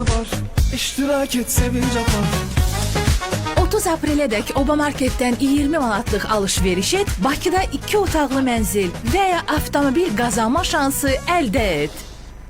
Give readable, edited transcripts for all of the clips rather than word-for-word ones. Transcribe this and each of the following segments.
var. İştirak et sevince var. 30 aprelədək Oba Marketdən 20 manatlıq alış-veriş et, Bakıda 2 otaqlı mənzil və ya avtomobil qazanma şansı əldə et.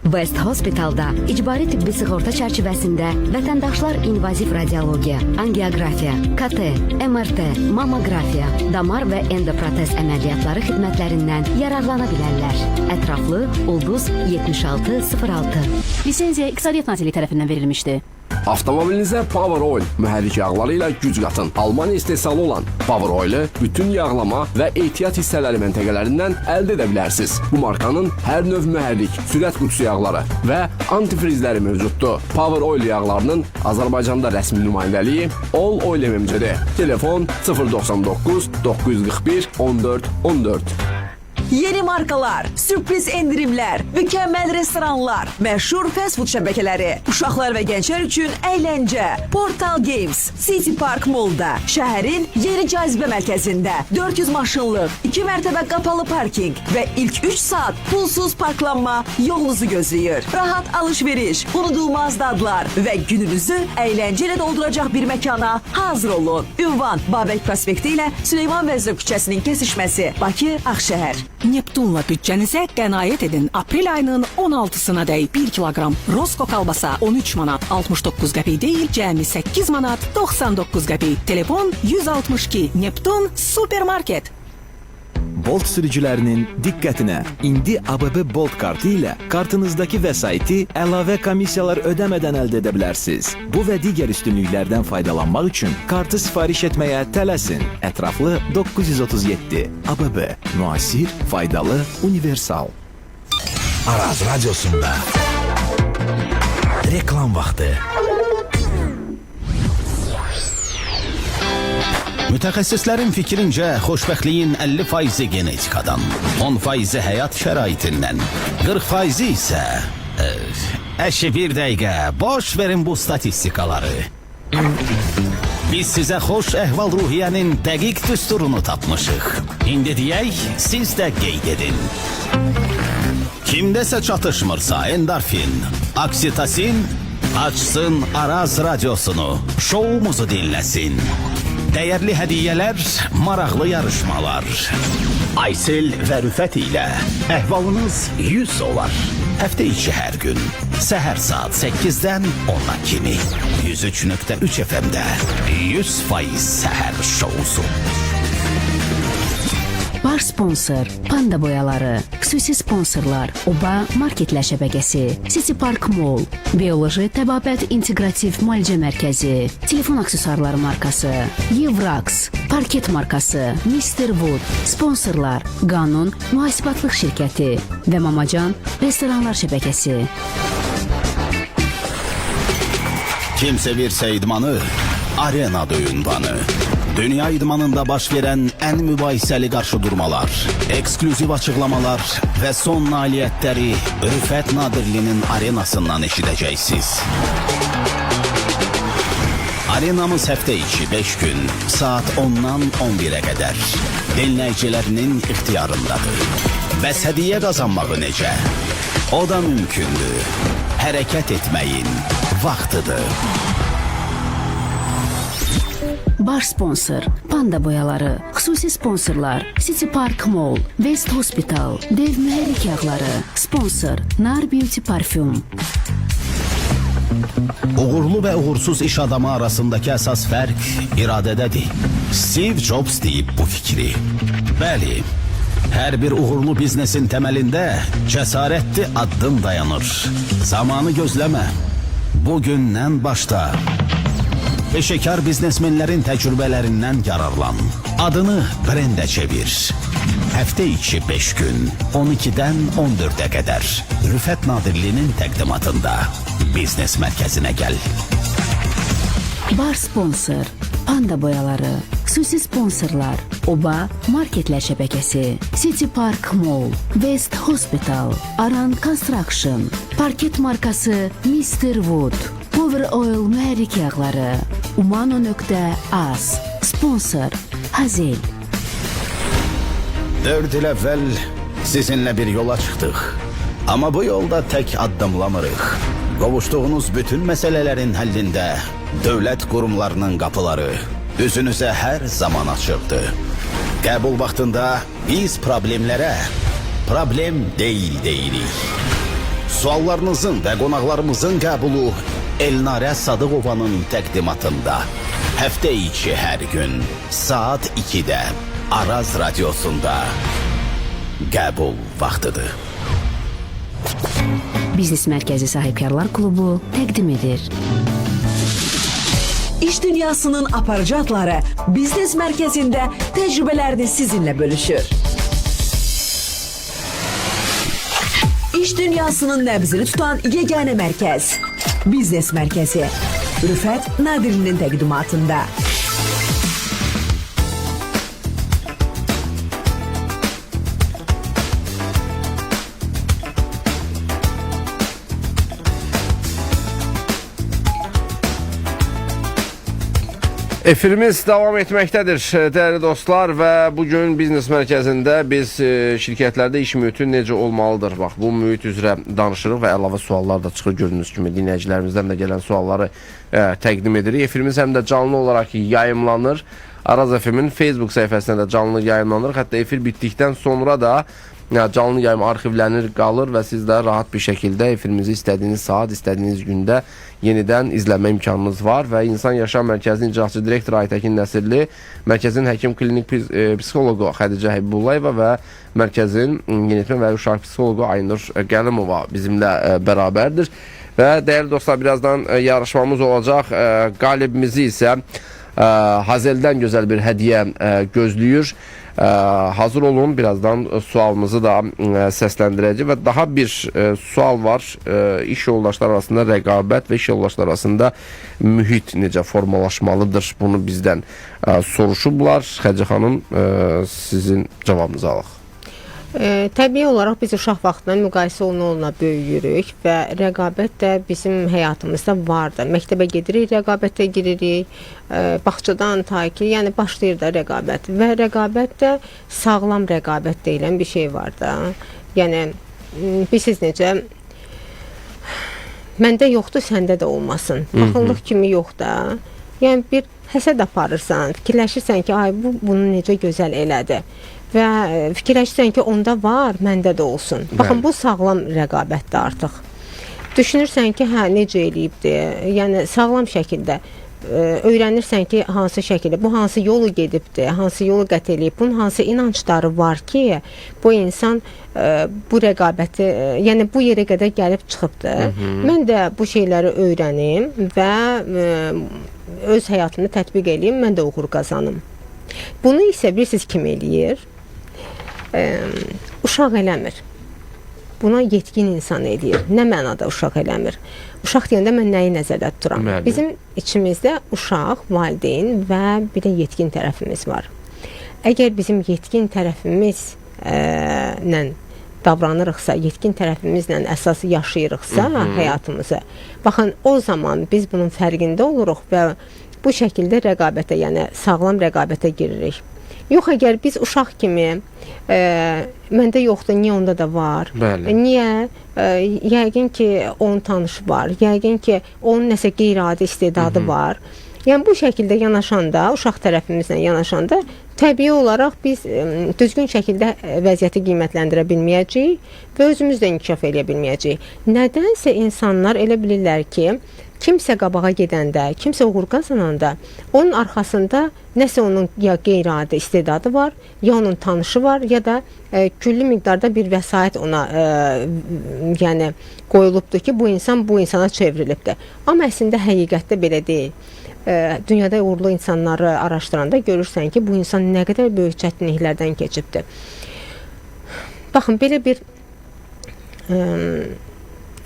West Hospital'da icbari tibbi sığorta çərçivəsində vətəndaşlar invaziv radiologiya, angiografiya, KT, MRT, mammografiya, damar və endoprotez əməliyyatları xidmətlərindən yararlana bilərlər. Ətraflı Ulduz 7606. Lisenziya İqtisadiyyat Nazirliyi tərəfindən verilmişdi. Avtomobilinizə Power Oil mühərrik yağları ilə güc qatın. Almaniya istehsalı olan Power Oil'ı bütün yağlama və ehtiyat hissələri məntəqələrindən əldə edə bilərsiniz. Bu markanın hər növ mühərrik, sürət qutusu yağları və antifrizləri mövcuddur. Power Oil yağlarının Azərbaycanda rəsmi nümayəndəliyi All Oil MMC-dir. Telefon 099 941 14 14. Yeni markalar, sürpriz endirimlər, mükəmməl restoranlar, məşhur fast food şəbəkələri, uşaqlar və gənclər üçün əyləncə. Portal Games, City Park Mall'da, şəhərin yeni cazibə mərkəzində 400 maşınlıq, 2 mərtəbə qapalı parking və ilk 3 saat pulsuz parklanma yolunuzu gözləyir. Rahat alış-veriş, unudulmaz dadlar və gününüzü əyləncə ilə dolduracaq bir məkana hazır olun. Ünvan Babək prospekti ilə Süleyman Vəzir küçəsinin kesişməsi, Bakı, Ağşəhər. Neptunla bütçənizə qənaət edin. Aprel ayının 16-sına dək 1 kilogram Rosko kalbasa 13 manat 69 qəpik deyil, cəmi 8 manat 99 qəpik. Telefon 162 Neptun Supermarket. Bolt sürücülərinin diqqətinə, indi ABB Bolt kartı ilə kartınızdakı vəsaiti əlavə komissiyalar ödəmədən əldə edə bilərsiniz. Bu və digər üstünlüklərdən faydalanmaq üçün kartı sifariş etməyə tələsin. Ətraflı 937. ABB, müasir, faydalı, universal. Araz Radyosu'nda reklam vaxtı. Mütəxəssislərin fikrincə xoşbəxtliyin 50% genetikadan, 10% həyat şəraitindən, 40% isə... Əşi bir dəqiqə, boş verin bu statistikaları. Biz sizə xoş əhval-ruhiyyənin dəqiq düsturunu tapmışıq. İndi deyək, siz də qeyd edin. Kimdəsə çatışmırsa endorfin, oksitosin, açsın Araz Radyosunu, şoumuzu dinləsin. Dəyərli hədiyyələr, maraqlı yarışmalar. Aysel və Rüfət ilə əhvalınız 100 olar. Həftə içi hər gün, səhər saat 8-dən 10-a kimi. 103.3 FM-də 100% səhər şousu. Baş sponsor Panda boyaları, xüsusi sponsorlar Oba Marketlər şəbəkəsi, City Park Mall, Bioloji Təbabət İntegrativ Müalicə Mərkəzi, Telefon aksesuarları markası, Evrax, Parket markası, Mr. Wood, sponsorlar Qanun Mühasibatlıq şirkəti və Mamacan Restoranlar şəbəkəsi. Kim sevirsə idmanı, Arenada ünvanı. Dünya idmanında baş verən ən mübahisəli qarşıdurmalar, eksklüziv açıqlamalar və son nailiyyətləri Rüfət Nadirlinin arenasından eşidəcəksiniz. Arenamız həftə içi 5 gün, saat 10-dan 11-ə qədər dinləyicilərinin ixtiyarındadır. Bəs hədiyyə qazanmağı necə? O da mümkündür. Hərəkət etməyin vaxtıdır. Baş sponsor Panda boyaları, xüsusi sponsorlar City Park Mall, West Hospital, Dev mühərrik yağları, sponsor Nar Beauty Parfüm. Uğurlu və uğursuz iş adamı arasındakı əsas fərq iradədədir. Steve Jobs deyib bu fikri. Bəli, hər bir uğurlu biznesin təməlində cəsarətli addım dayanır. Zamanı gözləmə. Bugündən başla. Peşəkar biznesmenlərin təcrübələrindən yararlan. Adını brende çevir. Həftə içi 5 gün, 12-dən 14-ə qədər. Rüfət Nadirlinin təqdimatında biznes mərkəzinə gəl. Baş sponsor Panda boyaları, xüsusi sponsorlar Oba Marketlər şəbəkəsi, City Park Mall, West Hospital, Aran Construction, Parket markası Mr. Wood, Power Oil mühərrik yağları, Umano.az, sponsor Hazel. 4 il əvvəl sizinlə bir yola çıxdıq. Amma bu yolda tək addımlamırıq. Qovuşduğunuz bütün məsələlərin həllində dövlət qurumlarının qapıları üzünüzə hər zaman açıqdır. Qəbul vaxtında biz problemlərə problem deyil deyirik. Suallarınızın və qonaqlarımızın qəbulu Elnarə Sadıqovanın təqdimatında. Həftə içi hər gün saat 2-də Araz Radiosunda qəbul vaxtıdır. Biznes Mərkəzi Sahibkarlar Klubu təqdim edir. İş dünyasının aparıcı adları Biznes Mərkəzində təcrübələrini sizinlə bölüşür. İş dünyasının nəbzini tutan yeganə mərkəz Biznes Mərkəzi Rüfət Nadirlinin təqdimatında. Efirimiz davam etməkdədir, dəyərli dostlar, və bugün Biznes Mərkəzində biz şirkətlərdə iş mühiti necə olmalıdır? Bax, bu mühit üzrə danışırıq və əlavə suallar da çıxır, gördüyünüz kimi dinləyicilərimizdən də gələn sualları təqdim edirik. Efirimiz həm də canlı olaraq yayımlanır. Araz FM-in Facebook səhifəsində də canlı yayımlanır. Hətta efir bitdikdən sonra da canlı yayım arxivlənir, qalır və siz də rahat bir şəkildə efirimizi istədiyiniz saat, istədiyiniz gündə yenidən izləmə imkanınız var. Və İnsan Yaşam Mərkəzinin icraçı direktoru Aytəkin Nəsirli, Mərkəzin həkim klinik psixoloqu Xədicə Həbibullayeva və Mərkəzin yeniyetmə və uşaq psixoloqu Aynur Gəlimova bizimlə bərabərdir. Və dəyərli dostlar, birazdan yarışmamız olacaq. Qalibimizi isə Hazel'dən gözəl bir hədiyyə gözləyir. Hazır olun, birazdan sualımızı da səsləndirəcək və daha bir sual var. İş yoldaşları arasında rəqabət və iş yoldaşları arasında mühit necə formalaşmalıdır? Bunu bizdən soruşublar. Xədicə xanım, sizin cavabınızı alaq. Təbii olaraq biz uşaq vaxtından müqayisə oluna böyüyürük və rəqabət də bizim həyatımızda vardır. Məktəbə gedirik, rəqabətə giririk, bağçadan ta ki, yəni başlayır da rəqabət və rəqabət də sağlam rəqabət deyilən bir şey var da. Yəni, bilirsiniz necə, məndə yoxdur, səndə də olmasın. Baxıllıq kimi yox da. Yəni, bir həsəd aparırsan, fikirləşirsən ki, ay, bunu necə gözəl elədi. Və fikirləşirsən ki, onda var, məndə də olsun. Baxın, bu sağlam rəqabətdir artıq. Düşünürsən ki, hə, necə eləyibdir? Yəni, sağlam şəkildə öyrənirsən ki, hansı şəkildə, bu hansı yolu gedibdir, hansı yolu qət eləyib, bunun hansı inancları var ki, bu insan bu rəqabəti, yəni bu yerə qədər gəlib çıxıbdır. Mən də bu şeyləri öyrənim və öz həyatımda tətbiq eləyim, mən də uğur qazanım. Bunu isə bilirsiniz kim eləyir? Uşaq eləmir. Buna yetkin insan eləyir. Nə mənada uşaq eləmir? Uşaq deyəndə mən nəyi nəzərdə tuturam? Bizim içimizdə uşaq, valideyn və bir də yetkin tərəfimiz var. Əgər bizim yetkin tərəfimizlə davranırıqsa, yetkin tərəfimizlə əsas yaşayırıqsa həyatımızı, baxın, o zaman biz bunun fərqində oluruq və bu şəkildə rəqabətə, yəni sağlam rəqabətə giririk. Yox, əgər biz uşaq kimi məndə yoxdur, niyə onda da var? Niyə? Yəqin ki, onun tanışı var. Yəqin ki, onun nəsə qeyri-adi istedadı var. Yəni, bu şəkildə yanaşanda, uşaq tərəfimizlə yanaşanda, təbii olaraq biz düzgün şəkildə vəziyyəti qiymətləndirə bilməyəcəyik və özümüz də inkişaf edə bilməyəcəyik. Nədənsə insanlar elə bilirlər ki, kimsə qabağa gedəndə, kimsə uğur qazananda, onun arxasında nəsə onun ya qeyri-adi istedadı var, ya onun tanışı var, ya da külli miqdarda bir vəsait ona yəni qoyulubdur ki, bu insan bu insana çevrilibdir. Amma əslində həqiqətdə belə deyil. Dünyada uğurlu insanları araşdıranda görürsən ki, bu insan nə qədər böyük çətinliklərdən keçibdir. Baxın, belə bir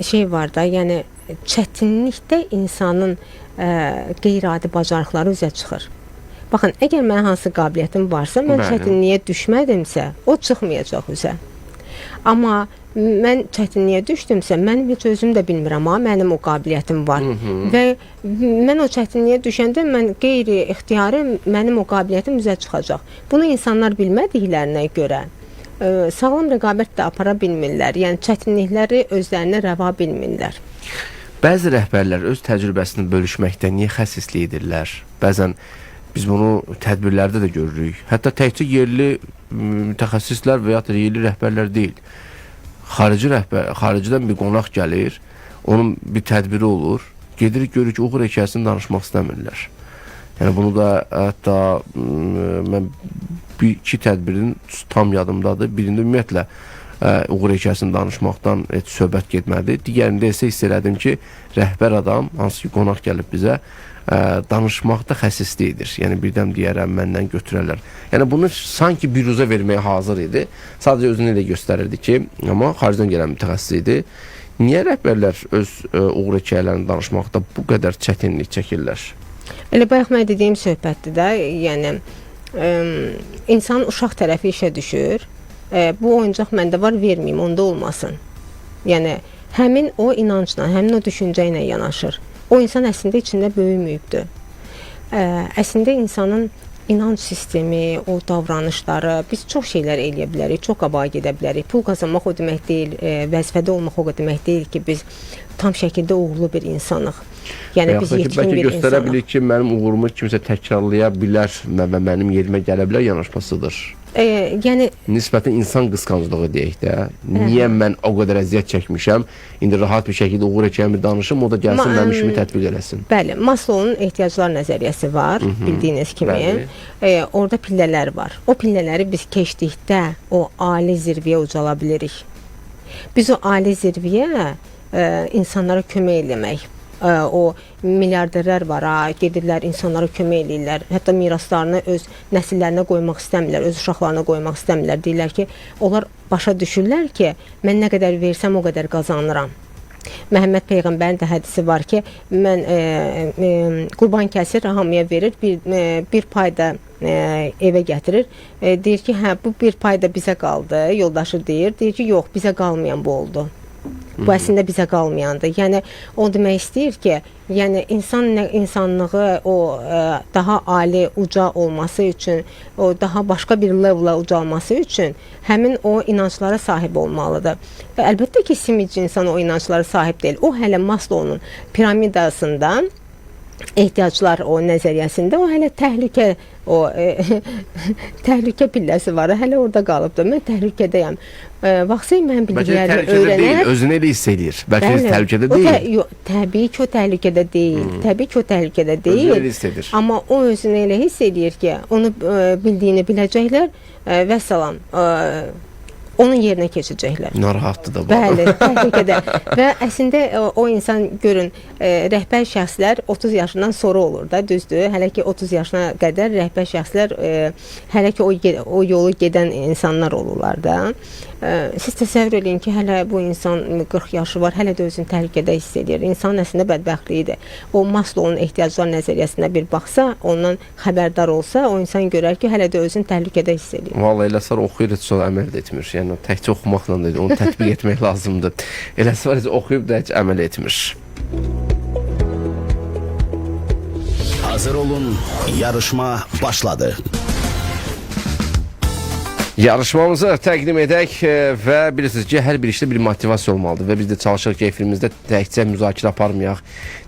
şey var da, yəni çətinlikdə insanın qeyri-adi bacarıqları üzə çıxır. Baxın, əgər mən hansı qabiliyyətim varsa, mən çətinliyə düşmədimsə, o çıxmayacaq üzə. Amma mən çətinliyə düşdümsə, mənim heç özüm də bilmirəm, amma mənim o qabiliyyətim var. Və mən o çətinliyə düşəndə, mən qeyri-ixtiyari mənim o qabiliyyətim üzə çıxacaq. Bunu insanlar bilmədiklərinə görə sağlam rəqabət də apara bilmirlər. Yəni, çətinlikləri özlərinə rəva bilmirlər. Bəzi rəhbərlər öz təcrübəsini bölüşməkdə niyə xəsislidirlər? Bəzən biz bunu tədbirlərdə də görürük. Hətta təkcə yerli mütəxəssislər və ya da yerli rəhbərlər deyil. Xaricdən bir qonaq gəlir, onun bir tədbiri olur. Gedirik, görürük ki, uğur hekayəsini danışmaq istəmirlər. Yəni bunu da hətta mən iki tədbirin tam yadımdadır. Birində ümumiyyətlə uğur hekayəsini danışmaqdan heç söhbət getmədi. Digərində isə hiss elədim ki, rəhbər adam, hansı ki qonaq gəlib bizə, danışmaqda xəsislidir. Yəni birdən deyərəm, məndən götürərlər. Yəni bunu sanki biruzə verməyə hazır idi. Sadəcə özünü elə göstərirdi ki, amma xaricdən gələn mütəxəssis idi. Niyə rəhbərlər öz uğur hekayələrini danışmaqda bu qədər çətinlik çəkirlər? Elə bayaq mən dediyim söhbətdir də, yəni insanın uşaq tərəfi işə düşür. Bu oyuncaq məndə var, verməyim, onda olmasın. Yəni həmin o inancla, həmin o düşüncə ilə yanaşır. O insan əslində içində böyüməyibdir. Əslində insanın inanc sistemi, o davranışları, biz çox şeylər eləyə bilərik, çox qabağa gedə bilərik. Pul qazanmaq o demək deyil, vəzifədə olmaq o demək deyil ki, biz tam şəkildə uğurlu bir insanıq. Yəni biz yetkin bir insanıq. Göstərə bilir ki, mənim uğurumu kimsə təkrarlaya bilər və mənim yerimə gələ bilər yanaşmasıdır. Yəni nisbətən insan qısqanclığı deyək də. Niyə mən o qədər əziyyət çəkmişəm? İndi rahat bir şəkildə uğur hekayəmi danışım, o da gəlsin mənim işimi tətbiq eləsin. Bəli, Maslow'un ehtiyaclar nəzəriyyəsi var, bildiyiniz kimi. Orada pillələr var. O pillələri biz keçdikdə o ali zirvəyə ucala bilirik. Biz o ali zirvəyə insanlara kömək eləmək. O milyarderlər var, gedirlər, insanlara kömək eləyirlər. Hətta miraslarını öz nəsillərinə qoymaq istəmirlər, öz uşaqlarına qoymaq istəmirlər. Deyirlər ki, onlar başa düşürlər ki, mən nə qədər versəm o qədər qazanıram. Məhəmməd Peyğəmbərin də hədisi var ki, mən qurban kəsir, hamıya verir, bir pay da evə gətirir. Deyir ki, hə, bu bir pay da bizə qaldı, yoldaşı deyir. Deyir ki, yox, bizə qalmayan bu oldu. Bu əslində bizə qalmayandır. Yəni o demək istəyir ki, yəni insanlığı o daha ali, uca olması üçün, o daha başqa bir level'a ucalması üçün həmin o inanclara sahib olmalıdır. Və əlbəttə ki, simic insan o inanclara sahib deyil. O hələ Maslow'un piramidasında ehtiyaclar o nəzəriyyəsində o hələ təhlükə təhlükə pilləsi var. Hələ orada qalıbdır. Mən təhlükədəyəm. Vaxtsa mən bilgilərini öyrənər. Özünü elə hiss eləyir. Bəlkə təhlükədə deyil. Təbii ki, o təhlükədə deyil. Təbii ki, o təhlükədə deyil. Özünü hiss edir. Amma o özünü elə hiss eləyir ki, onu bildiyini biləcəklər və salam. Onun yerinə keçəcəklər. Narahatdır da bu. Bəli, təhlükədə. Və əslində o insan görün, rəhbər şəxslər 30 yaşından sonra olur da, düzdür. Hələ ki 30 yaşına qədər rəhbər şəxslər hələ ki o yolu gedən insanlar olurlar da. Siz təsəvvür edin ki, hələ bu insan 40 yaşı var, hələ də özünü təhlükədə hiss edir. İnsanın əslində bədbəxtliyidir. O Maslow'un ehtiyaclar nəzəriyyəsinə bir baxsa, ondan xəbərdar olsa, o insan görər ki, hələ də özünü təhlükədə hiss edir. Vallahi eləsər oxuyur, heç sonra əməl etmir. Yəni təkcə oxumaqla deyil, onu tətbiq etmək lazımdır. Eləsə var, heç oxuyub da heç əməl etmir. Hazır olun, yarışma başladı. Yarışmamızı təqdim edək və bilirsiniz ki, hər bir işdə bir motivasiya olmalıdır və biz də çalışırıq ki, efirimizdə təkcə müzakirə aparmayaq,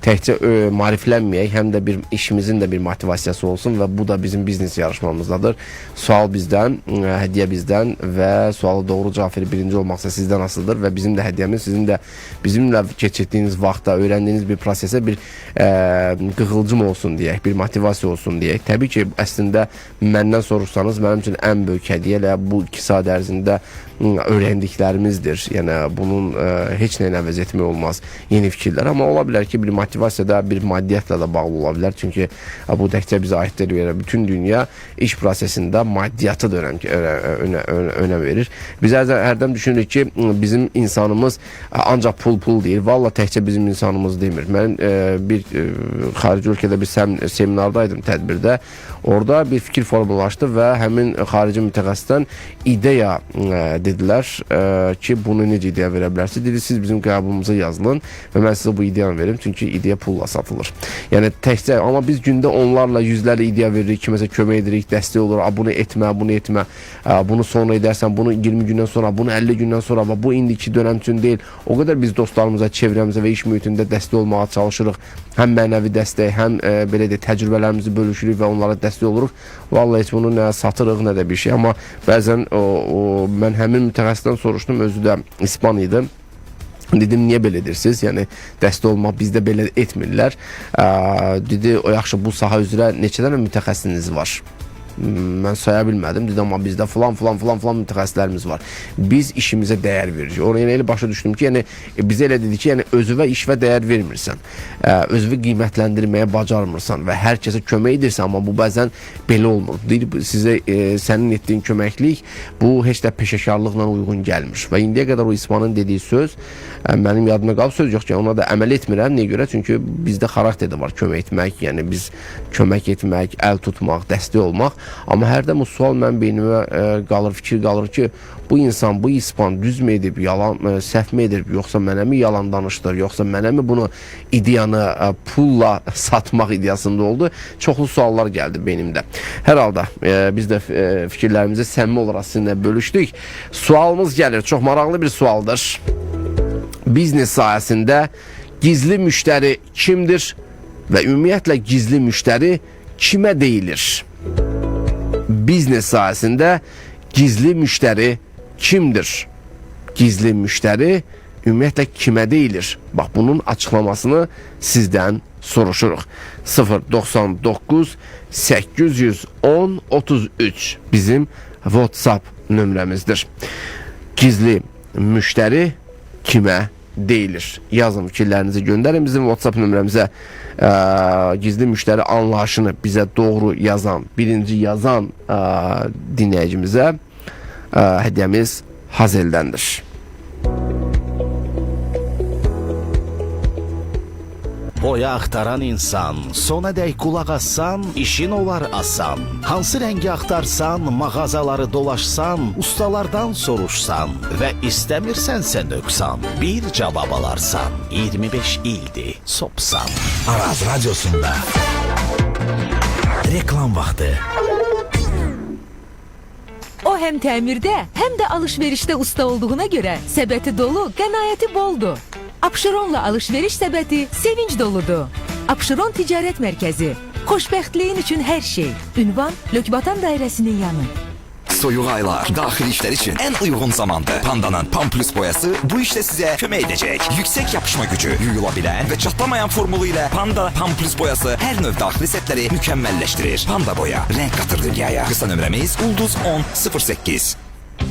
təkcə maariflənməyək, həm də bir işimizin də bir motivasiyası olsun və bu da bizim biznes yarışmamızdadır. Sual bizdən, hədiyyə bizdən və sualı doğru cavab verib birinci olmaqsa sizdən asılıdır və bizim də hədiyyəmiz sizin də bizimlə keçirdiyiniz vaxtda öyrəndiyiniz bir prosesə bir qığılcım olsun deyək, bir motivasiya olsun deyək. Təbii ki, əslində məndən soruşsanız mənim üçün ən böyük hədiyyə elə bu 2 saat ərzində öyrəndiklərimizdir. Yəni bunun heç nə ilə əvəz etmək olmaz yeni fikirlər, amma ola bilər ki, bir motivasiya da bir maddiyyatla da bağlı ola bilər. Çünki bu təkcə bizə aid deyil. Bütün dünya iş prosesində maddiyyatı da önəm verir. Biz hərdən düşünürük ki, bizim insanımız ancaq pul deyir. Valla təkcə bizim insanımız demir. Mən bir xarici ölkədə bir seminardaydım, tədbirdə. Orada bir fikir formalaşdı və həmin xarici mütəxəssisdən ideya dedilər ki, bunu necə ideya verə bilərsiniz? Dedi, siz bizim qəbulumuza yazılın və mən sizə bu ideyanı verim, çünki ideya pulla satılır. Yəni təkcə, amma biz gündə onlarla, yüzlərlə ideya veririk, kiməsə kömək edirik, dəstək olur, bunu etmə, bunu sonra edərsən, bunu 20 gündən sonra, bunu 50 gündən sonra, bu indiki dönəm üçün deyil. O qədər biz dostlarımıza, çevrəmizə və iş mühitində dəstək olmağa çalışırıq. Həm mənəvi dəstək, həm belə də təcrübələrimizi bölüşürük və onlara dəstək oluruq. Vallahi heç bunu nə satırıq, nə də bir şey. Amma bəzən mən həmin mütəxəssisdən soruşdum, özü də İspan idi. Dedim, niyə belə edirsiniz? Yəni, dəstək olmaq bizdə belə etmirlər. Dedi, o yaxşı, bu sahə üzrə neçə dənə mütəxəssisiniz var? Mən saya bilmədim. Dedim, amma bizdə filan mütəxəssislərimiz var. Biz işimizə dəyər veririk. Oraya elə başa düşdüm ki, yəni, bizə elə dedi ki, yəni, özüvə işvə dəyər vermirsən. Özünü qiymətləndirməyə bacarmırsan və hər kəsə kömək edirsən, amma bu bəzən belə olmur. Deyir, sizə sənin etdiyin köməklik, bu heç də peşəkarlıqla uyğun gəlmir. Və indiyə qədər o İspanın dediyi söz, mənim yadıma qalıb söz yox ki, ona da əməl etmirəm. Niyə görə? Çünki bizdə xarakterdə var kömək etmək, yəni biz kömək etmək, əl tutmaq, dəstək olmaq. Amma hərdən o sual mənim beynimə qalır, fikir qalır ki, bu insan, bu İspan düzmü edib, yalan, səhv mi edib, yoxsa mənə mi yalan danışdır, yoxsa mənə mi bunu ideyanı pulla satmaq ideyasında oldu? Çoxlu suallar gəldi beynimdə. Hər halda biz də fikirlərimizi səmimi olaraq sizinlə bölüşdük. Sualımız gəlir, çox maraqlı bir sualdır. Biznes sahəsində gizli müştəri kimdir və ümumiyyətlə gizli müştəri kimə deyilir? Biznes sahəsində gizli müştəri kimdir? Gizli müştəri ümumiyyətlə kimə deyilir? Bax, bunun açıqlamasını sizdən soruşuruq. 099 810 33 bizim WhatsApp nömrəmizdir. Gizli müştəri kimə deyilir? Yazın, fikirlərinizi göndərin bizim WhatsApp nömrəmizə. Gizli müştəri anlayışını bizə doğru yazan, birinci yazan dinləyicimizə hədiyyəmiz Hazeldəndir. Boya axtaran insan, sona dək qulaq assan, işin olar asan. Hansı rəngi axtarsan, mağazaları dolaşsan, ustalardan soruşsan və istəmirsənsə nöqsan, bir cavab alarsan. 25 ildir Sopsan. Araz Radyosunda reklam vaxtı. O həm təmirdə, həm də alış-verişdə usta olduğuna görə səbəti dolu, qənaəti boldur. Abşeronla alış-veriş səbəti sevinç doludur. Abşeron Ticarət Mərkəzi. Xoşbəxtliyin üçün hər şey. Ünvan Lökbatan dairəsinin yanı. Soyuq aylar, daxili işlər üçün ən uyğun zamandır. Panda'nın Pamplus boyası bu işdə sizə kömək edəcək. Yüksək yapışma gücü, yuyula bilən və çatlamayan formulu ilə Panda Pamplus boyası hər növ daxili setləri mükəmməlləşdirir. Panda boya, rənk qatır dünyaya. Qısa nömrəmiz Ulduz 1008.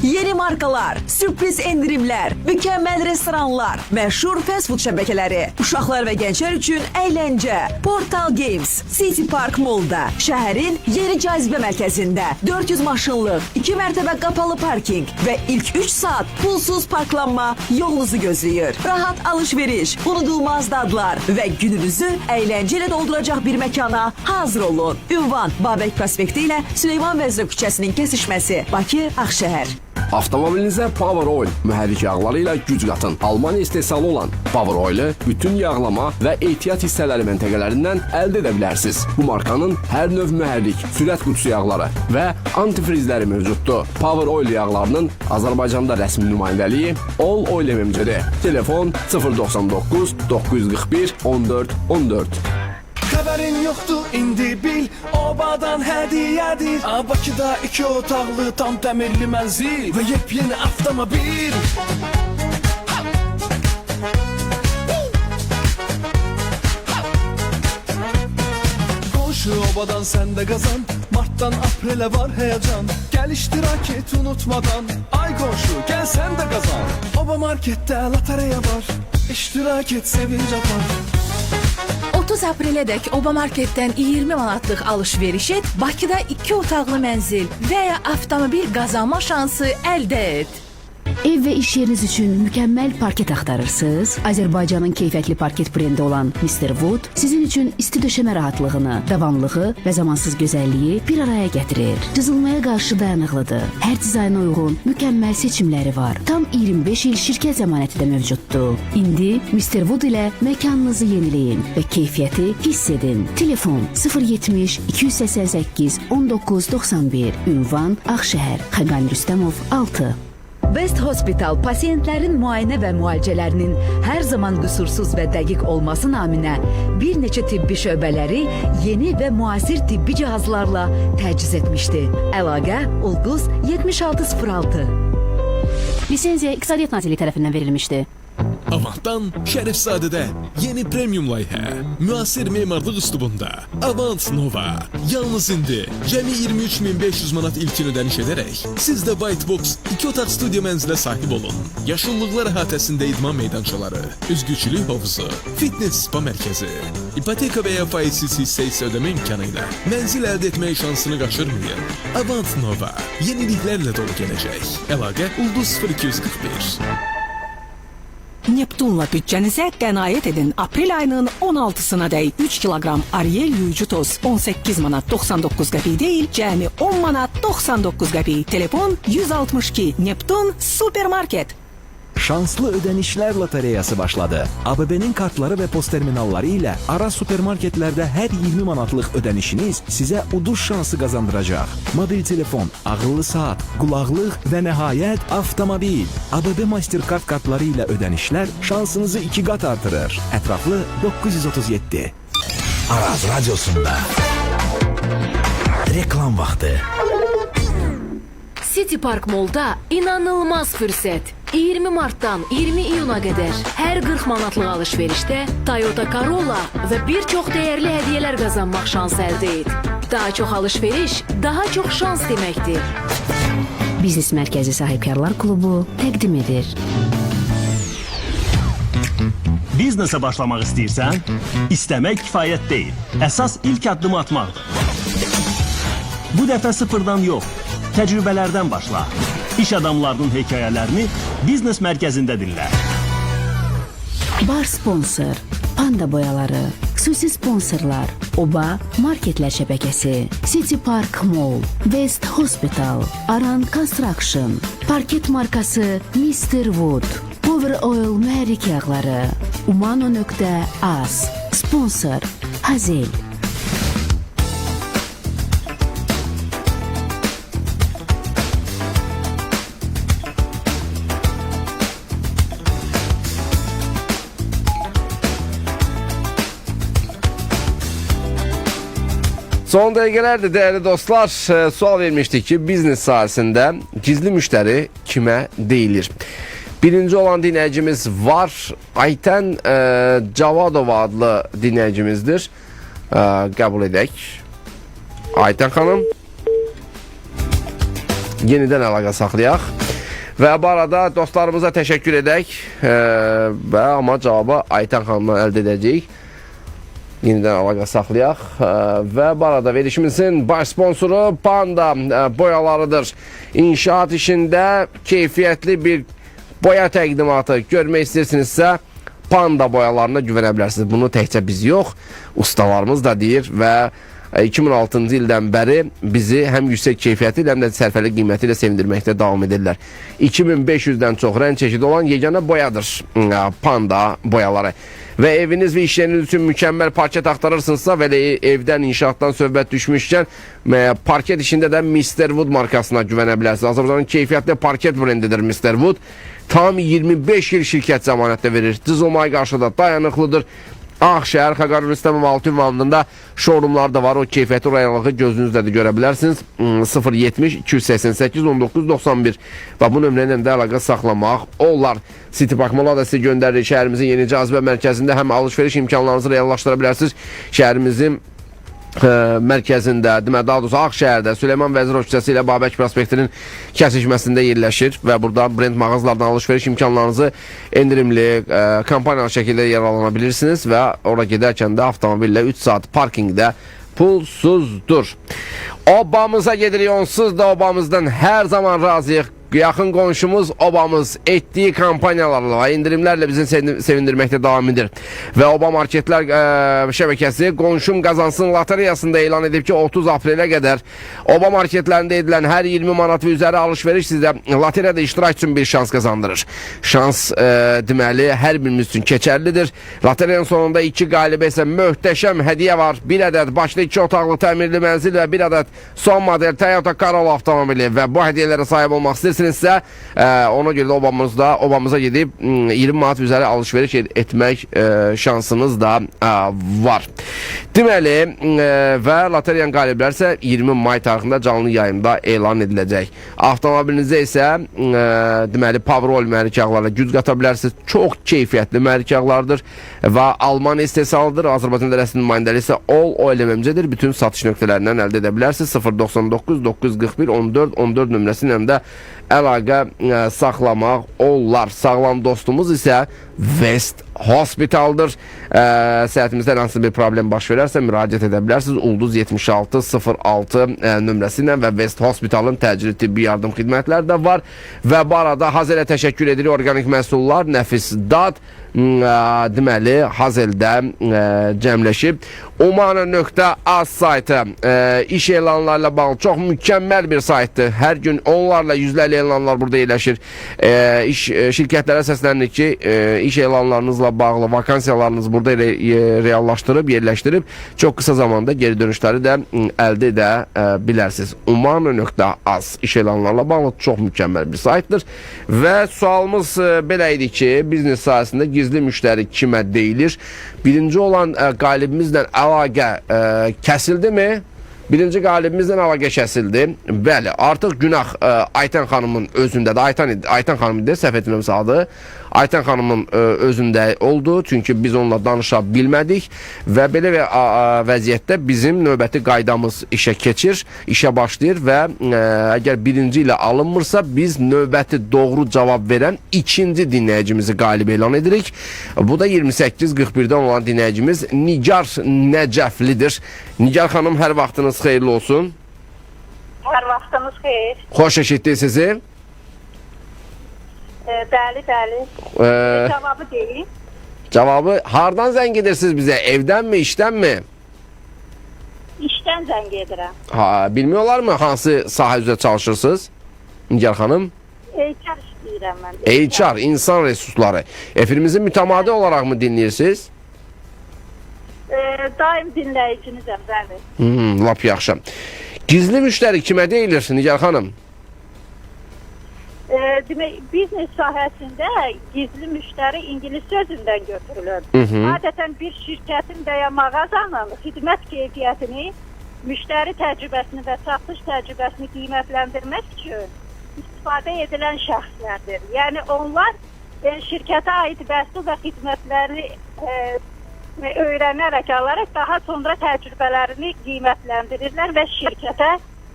Yeni markalar, sürpriz endirimlər, mükəmməl restoranlar, məşhur fast food şəbəkələri, uşaqlar və gənclər üçün əyləncə. Portal Games, City Park Mall'da, şəhərin yeni cazibə mərkəzində 400 maşınlıq, 2 mərtəbə qapalı parking və ilk 3 saat pulsuz parklanma yolunuzu gözləyir. Rahat alış-veriş, unudulmaz dadlar və gününüzü əyləncə ilə dolduracaq bir məkana hazır olun. Ünvan Babək prospekti ilə Süleyman Vəzir küçəsinin kəsişməsi, Bakı, Ağşəhər. Avtomobilinizə Power Oil mühərrik yağları ilə güc qatın. Almaniya istehsalı olan Power Oil-ı bütün yağlama və ehtiyat hissələri məntəqələrindən əldə edə bilərsiniz. Bu markanın hər növ mühərrik, sürət qutusu yağları və antifrizləri mövcuddur. Power Oil yağlarının Azərbaycanda rəsmi nümayəndəliyi All Oil MMC-dir. Telefon 099 941 14 14. Xəbərin yoxdur, indi bil, obadan hədiyyədir. Bakıda 2 otaqlı, tam təmirli mənzil və yepyeni avtomobil. Qonşu obadan sən də qazan, martdan aprelə var həyəcan. Gəl iştirak et unutmadan, ay qonşu gəl sən də qazan. Oba marketdə lotereya var, iştirak et sevinc apar. 30 aprelədək Oba Marketdən 20 manatlıq alış-veriş et, Bakıda 2 otaqlı mənzil və ya avtomobil qazanma şansı əldə et. Ev və iş yeriniz üçün mükəmməl parket axtarırsınız? Azərbaycanın keyfiyyətli parket brendi olan Mr. Wood sizin üçün isti döşəmə rahatlığını, davamlığı və zamansız gözəlliyi bir araya gətirir. Cızılmaya qarşı dayanıqlıdır. Hər dizayna uyğun mükəmməl seçimləri var. Tam 25 il şirkət zəmanəti də mövcuddur. İndi Mr. Wood ilə məkanınızı yeniləyin və keyfiyyəti hiss edin. Telefon 070 288 1991. Ünvan Ağşəhər, Xəqani Rüstəmov 6. West Hospital pasientlərin müayinə və müalicələrinin hər zaman qüsursuz və dəqiq olması naminə bir neçə tibbi şöbələri yeni və müasir tibbi cihazlarla təchiz etmişdi. Əlaqə Ulduz 7606. Lisenziya İqtisadiyyat Nazirliyi tərəfindən verilmişdi. Avantdan Şərifzadədə yeni premium layihə. Müasir memarlıq üslubunda Avant Nova. Yalnız indi cəmi 23.500 manat ilkin ödəniş edərək siz də White Box 2 otaq studiya mənzilə sahib olun. Yaşıllıqlar əhatəsində idman meydançaları, üzgüçülük hovuzu, fitness spa mərkəzi, ipoteka və ya faizsiz hissə ödəmə imkanı ilə mənzil əldə etmək şansını qaçırmayın. Avant Nova yeniliklərlə dolu gələcək. Əlaqə Ulduz 0241. Neptunla bütçənizə qənaət edin. Aprel ayının 16-sına dək 3 kiloqram Ariel yuyucu toz 18 manat 99 qəpik deyil, cəmi 10 manat 99 qəpik. Telefon 162. Neptun Supermarket. Şanslı ödənişlər lotereyası başladı. ABB-nin kartları və post terminalları ilə ara supermarketlərdə hər 20 manatlıq ödənişiniz sizə uduş şansı qazandıracaq. Mobil telefon, ağıllı saat, qulaqlıq və nəhayət avtomobil. ABB Mastercard kartları ilə ödənişlər şansınızı 2 qat artırır. Ətraflı 937. Araz Radyosu'nda reklam vaxtı. City Park Mall'da inanılmaz fürsət. 20 martdan 20 iyuna qədər hər 40 manatlıq alış-verişdə Toyota Corolla və bir çox dəyərli hədiyyələr qazanmaq şansı əldə et. Daha çox alış-veriş, daha çox şans deməkdir. Biznes Mərkəzi Sahibkarlar Klubu təqdim edir. Biznesə başlamaq istəyirsən, istəmək kifayət deyil. Əsas ilk addımı atmaqdır. Bu dəfə sıfırdan yox, təcrübələrdən başla. İş adamlarının hekayələrini Biznes Mərkəzində dinlə. Bar sponsor, Panda boyaları, xüsusi sponsorlar, Oba Marketlər şəbəkəsi, City Park Mall, West Hospital, Aran Construction, parket markası Mr. Wood, Power Oil mühərrik yağları, Umano.az, sponsor Hazel. Son dəqiqələrdir dəyərli dostlar, sual vermişdik ki, biznes sahəsində gizli müştəri kimə deyilir? Birinci olan dinləyicimiz var, Aytən Cavadova adlı dinləyicimizdir. Qəbul edək. Aytən xanım, yenidən əlaqə saxlayaq. Və bu arada dostlarımıza təşəkkür edək və amma cavabı Aytən xanımdan əldə edəcəyik. Yenidən əlaqə saxlayaq və bu arada verişimizin baş sponsoru Panda boyalarıdır. İnşaat işində keyfiyyətli bir boya təqdimatı görmək istəyirsinizsə Panda boyalarına güvənə bilərsiniz. Bunu təkcə biz yox, ustalarımız da deyir və 2006-cı ildən bəri bizi həm yüksək keyfiyyəti ilə həm də sərfəli qiyməti ilə sevindirməkdə davam edirlər. 2500-dən çox rəng çeşidi olan yeganə boyadır Panda boyaları. Və eviniz və iş yeriniz üçün mükəmməl parket axtarırsınızsa və evdən, inşaatdan söhbət düşmüşkən parket işində də Mr. Wood markasına güvənə bilərsiniz. Azərbaycanın keyfiyyətli parket brendidir Mr. Wood. Tam 25 il şirkət zəmanətdə verir. Cızılmaya qarşı da dayanıqlıdır. Ağşəhər, Xəqani Rüstəmov 6 ünvanında showroomlar da var. O keyfiyyəti rayanlığı gözünüzlə də görə bilərsiniz. 070 288 1991 və bu nömrə ilə də əlaqə saxlamaq olar. City Park Mall da sizə göndərir. Şəhərimizin yeni cazibə mərkəzində həm alış-veriş imkanlarınızı reallaşdıra bilərsiniz. Şəhərimizin mərkəzində, demək daha doğrusu Ağşəhərdə Süleyman Vəzirov küçəsi ilə Babək prospektinin kəsişməsində yerləşir və burada brend mağazalardan alış-veriş imkanlarınızı endirimli kampaniyalı şəkildə yararlana bilirsiniz və ora gedərkən də avtomobillə 3 saat parkingdə pulsuzdur. Obamıza gedirik, onsuz da obamızdan hər zaman razıyıq. yaxın qonşumuz obamız etdiyi kampanyalarla və indirimlərlə bizi sevindirməkdə davam edir. Və Oba Marketlər şəbəkəsi qonşum qazansın lotereyasında elan edib ki 30 aprelə qədər Oba Marketlərində edilən hər 20 manat və üzəri alış-veriş sizə lotereyada iştirak üçün bir şans qazandırır. Şans deməli hər birimiz üçün keçərlidir. Lotereyanın sonunda 2 qalibə isə möhtəşəm hədiyyə var. 1 ədəd başlı 2 otaqlı təmirli mənzil və 1 ədəd son model Toyota Corolla avtomobili və bu hədiyyələrə sahib olmaq istəyirsinizsə, ona görə də obamıza gedib 20 manat üzəri alış-veriş etmək şansınız da var. Deməli, və loteriyanın qalibləri isə 20 may tarixində canlı yayımda elan ediləcək. Avtomobilinizə isə deməli Powerol mərkəqlarla güc qata bilərsiniz. Çox keyfiyyətli mərkəqlardır və Alman istehsalıdır. Azərbaycan dərəsinin nümayəndəliyi isə All Oil MMC-dir. Bütün satış nöqtələrindən əldə edə bilərsiniz. 099 941 14 14 nömrəsi ilə də əlaqə saxlamaq olar. Sağlam dostumuz isə West Hospital'dır. Səhətimizdə hansı bir problem baş verərsə müraciət edə bilərsiniz. Ulduz 7606 nömrəsi ilə və West Hospital'ın təcili tibbi yardım xidmətləri də var. Və bu arada Hazelə təşəkkür edirik. Organik məhsullar, nəfis dad deməli Hazeldə cəmləşib. Umana.az saytı iş elanlarla bağlı çox mükəmməl bir saytdır. Hər gün onlarla yüzlərlə elanlar burada yerləşir. Şirkətlərə səslənir ki, iş elanlarınızla bağlı vakansiyalarınızı burada reallaşdırıb, yerləşdirib çox qısa zamanda geri dönüşləri də əldə edə bilərsiniz. Umana.az iş elanlarla bağlı çox mükəmməl bir saytdır. Və sualımız belə idi ki, biznes sahəsində gizli müştəri kimə deyilir? Birinci olan qalibimizlə əlaqə kəsildimi? Birinci qalibimizlə əlaqə kəsildi. Bəli, artıq günah Aytən xanımın özündədir. Aytən xanım deyir, səhv etmirəmsə adı. Aytən xanımın özündə oldu. Çünki biz onunla danışa bilmədik və belə vəziyyətdə bizim növbəti qaydamız işə keçir, işə başlayır və əgər birinci ilə alınmırsa biz növbəti doğru cavab verən ikinci dinləyicimizi qalib elan edirik. Bu da 2841-dən olan dinləyicimiz Nigar Nəcəflidir. Nigar xanım, hər vaxtınız xeyirli olsun. Hər vaxtınız xeyir. Xoş eşitdik sizi. Bəli. Cavabı deyim. Cavabı hardan zəng edirsiniz bizə? Evdənmi, işdənmi? İşdən zəng edirəm. Bilmiyorlarmı hansı sahə üzrə çalışırsınız? Nigar xanım? HR işləyirəm mən. HR, insan resursları. Efirimizi mütəmadi olaraq mı dinləyirsiniz? Daim dinləyicinizəm, bəli. Lap yaxşı. Gizli müştəri kimə deyilir Nigar xanım? Demək, biznes sahəsində gizli müştəri ingilis sözündən götürülür. Adətən bir şirkətin və ya mağazanın xidmət keyfiyyətini, müştəri təcrübəsini və satış təcrübəsini qiymətləndirmək üçün istifadə edilən şəxslərdir. Yəni onlar şirkətə aid məhsul və xidmətləri öyrənərək alaraq daha sonra təcrübələrini qiymətləndirirlər və şirkətə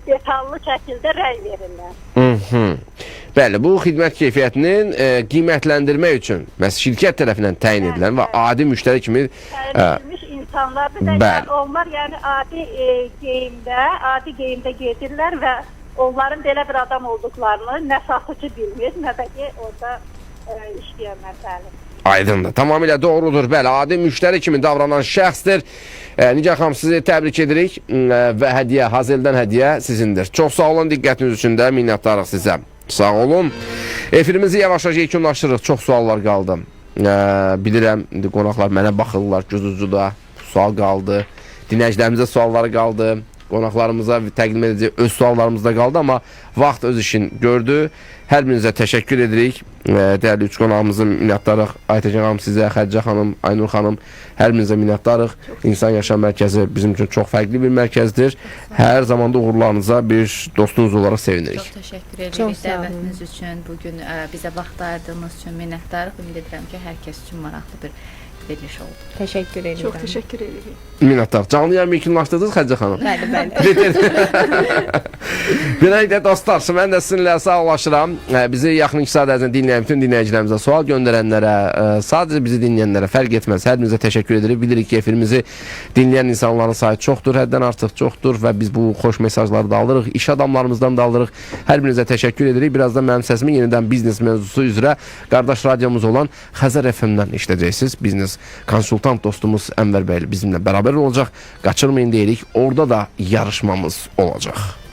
detallı şəkildə rəy verirlər. Bəli, bu xidmət keyfiyyətinin qiymətləndirmək üçün şirkət tərəfindən təyin edilən və adi müştəri kimi təyin edilmiş insanlardır və onlar yəni adi geyimdə gedirlər və onların belə bir adam olduqlarını nə satıcı bilmir, nə də ki orada işləyənlər. Bəli. Aydındır, tamamilə doğrudur. Bəli, adi müştəri kimi davranan şəxsdir. Nigar xanım, sizi təbrik edirik və hədiyyə, Hazeldən hədiyyə sizindir. Çox sağ olun, diqqətiniz üçün də minnətdarıq sizə. Sağ olun. Efirimizi yavaş-yavaş yekunlaşdırırıq. Çox suallar qaldı. Bilirəm, qonaqlar mənə baxırlar, göz-ucuda sual qaldı. Dinləyicilərimizə sualları qaldı. Qonaqlarımıza təqdim edəcək öz suallarımız da qaldı, amma vaxt öz işin gördü. Hər birinizə təşəkkür edirik. Dəyərli üç qonağımızın minnətdarıq. Aytən xanım sizə, Xədicə xanım, Aynur xanım, hər birinizə minnətdarıq. İnsan Yaşam Mərkəzi bizim üçün çox fərqli bir mərkəzdir. Hər zamanda uğurlarınıza bir dostunuz olaraq sevinirik. Çox təşəkkür edirik dəvətiniz üçün. Bugün bizə vaxt ayırdığınız üçün minnətdarıq. Ümid edirəm ki, hər kəs üçün maraqlı bir veriliş oldu. Təşəkkür edirəm. Çox təşəkkür edirik. Minnətdar. Canlı yayın yekunlaşdırdınız Xədicə xanım. Bəli, bəli. Beləliklə dostlar, mən də sizinlə sağlaşıram. Bizi yaxın 2 saat ərzində dinləyən bütün dinləyicilərimizə, sual göndərənlərə, sadəcə bizi dinləyənlərə fərq etməz. Hər birinizə təşəkkür edirik. Bilirik ki, efirimizi dinləyən insanların sayı çoxdur, həddən artıq çoxdur və biz bu xoş mesajları da alırıq, iş adamlarımızdan da alırıq. Hər birinizə təşəkkür edirik. Birazdan mənim səsimi yenidən biznes mövzusu üzrə qardaş radiomuz olan Xəzər FM-dən işləyəcəksiniz. Biznes konsultant dostumuz Ənvər bəy bizimlə bərabər olacaq. Qaçırmayın deyirik. Orada da yarışmamız olacaq.